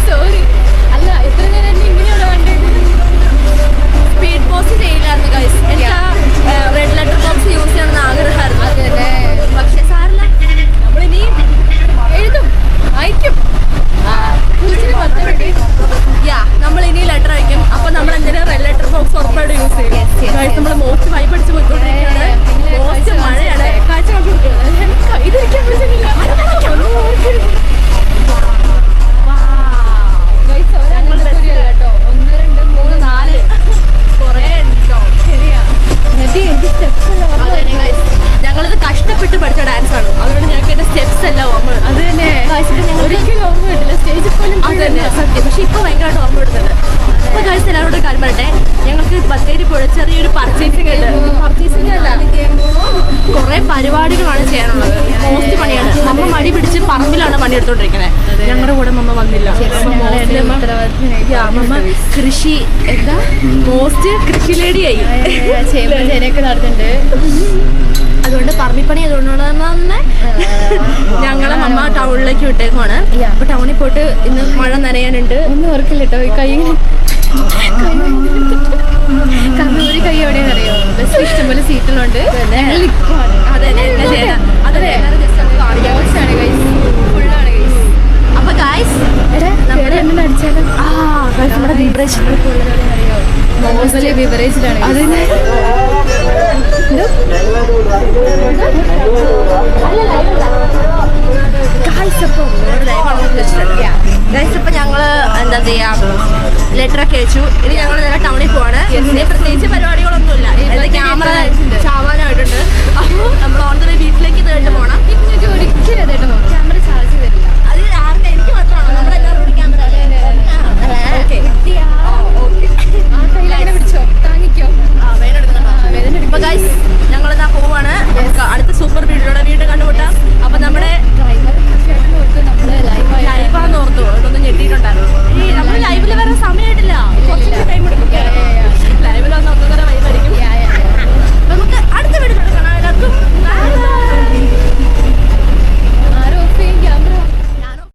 സോറി. അല്ല, എത്ര നേരം എന്നെ ഇങ്ങനെയാണ് കണ്ടത്. സ്പീഡ് പോസ്റ്റ് ചെയ്യില്ലായിരുന്നു ഗൈസ്. എനിക്ക് ആ റെഡ് ലെറ്റർ ബോക്സ് യൂസ് ചെയ്യണമെന്ന് ആഗ്രഹമായിരുന്നു. പക്ഷെ സാറില്ല, നമ്മളിനി എഴുതും, അയക്കും. നമ്മൾ ഇനി ലെറ്റർ അയക്കും. അപ്പൊ നമ്മൾ എന്തിനാ റെഡ് ലെറ്റർ ബോക്സ് ഉറപ്പായിട്ട് യൂസ് ചെയ്യും ഗൈസ്. നമ്മൾ മോസ്റ്റ് വൈബ് അടിച്ച് പോയിക്കൊണ്ടിരിക്കുകയാണ്. മോസ്റ്റ് മഴയാണ്. കാഴ്ച ഇതിരിക്കാൻ പറ്റുന്നില്ല. കേട്ടോ, 1 2 3 4 കുറേ ഉണ്ടോ? ശരിയാ. എനിക്ക് സ്റ്റെപ്സ് ഞങ്ങളിത് കഷ്ടപ്പെട്ട് പഠിച്ച ഡാൻസ് ആണ്. അതുകൊണ്ട് ഞങ്ങൾക്ക് എന്റെ സ്റ്റെപ്സ് എല്ലാം ഓർമ്മ. അത് തന്നെ ഒരിക്കലും ഓർമ്മ കിട്ടില്ല. സ്റ്റേജിൽ പോലും അത് തന്നെ സത്യം. പക്ഷെ ഇപ്പൊ ഭയങ്കരമായിട്ട് ഓർമ്മ കിട്ടുന്നുണ്ട്. അപ്പൊ ഗൈസ്, എല്ലാവരോടും കാര്യം പറയട്ടെ, ഞങ്ങൾക്ക് ബത്തേരി പോയി ചെറിയൊരു പർച്ചേസിംഗ് ഉണ്ട്. പർച്ചേസിംഗ് അല്ല, കുറെ പരിപാടികളാണ് ചെയ്യാനുള്ളത്. മോസ്റ്റ് പണിയാണ്. മമ്മ മടി പിടിച്ച് പറമ്പിലാണ് പണിയെടുത്തോണ്ടിരിക്കുന്നത്. ഞങ്ങളുടെ കൂടെ മമ്മ വന്നില്ല. മമ്മ കൃഷി എന്താ മോസ്റ്റ് കൃഷി ലേഡിയായി. ചേനയൊക്കെ നടത്തുന്നുണ്ട്. അതുകൊണ്ട് പറമ്പിപ്പണി അതുകൊണ്ടാണ് തന്നെ ഞങ്ങളെ മമ്മ ടൗണിലേക്ക് വിട്ടേക്കുവാണ്. അപ്പൊ ടൗണിൽ പോയിട്ട് ഇന്ന് മഴ നനയാനുണ്ട്. ഒന്നും ഓർക്കില്ല കേട്ടോ. ഈ കൈ കാരണം ഒരു കൈ എവിടെയാണെന്ന് അറിയോ? ബസ് ഇഷ്ടംപോലെ സീറ്റുകളുണ്ട്. അതെ, എന്നാ ചെയ്യണം. അതല്ലേ എല്ലാവരും ജസ്റ്റ് ഒന്ന് കാണിക്കാൻ ഗൈസ്. ഫുള്ളാണ് ഗൈസ്. അപ്പൊ ഗൈസ്, നമ്മുടെ അടിച്ചാലും നമ്മുടെ വൈബ്രേഷൻ അറിയോ? മോസ്റ്റ്ലി ബിവറേജിലാണ്. അതിന് ഗൈസ്, ഇപ്പൊ ഞങ്ങള് എന്താ ചെയ്യാ, ലെറ്റർ ഒക്കെ അയച്ചു. ഇനി ഞങ്ങൾ നേരെ ടൗണിൽ പോവാണ്.